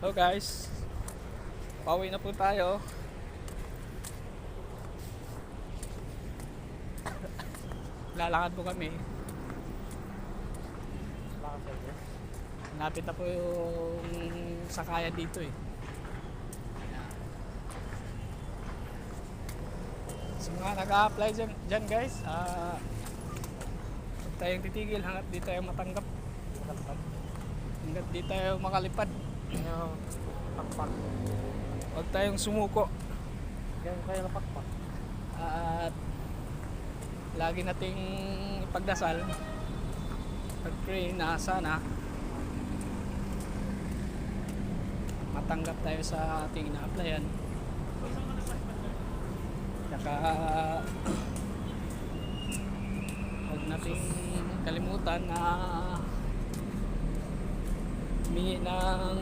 Hello guys, pauwi na po tayo. Lalakad po kami. Napit na po yung sakayan dito eh. Sa mga nag-a-apply dyan guys, huwag tayong titigil hanggat di tayo matanggap. Hanggat di tayo makalipad. Pakpak. Huwag tayong sumuko. Ganyan kayo na pakpak. At lagi nating ipagdasal, pag-pray na sana matanggap tayo sa ating ina-applyan. Saka huwag nating kalimutan na humingi ng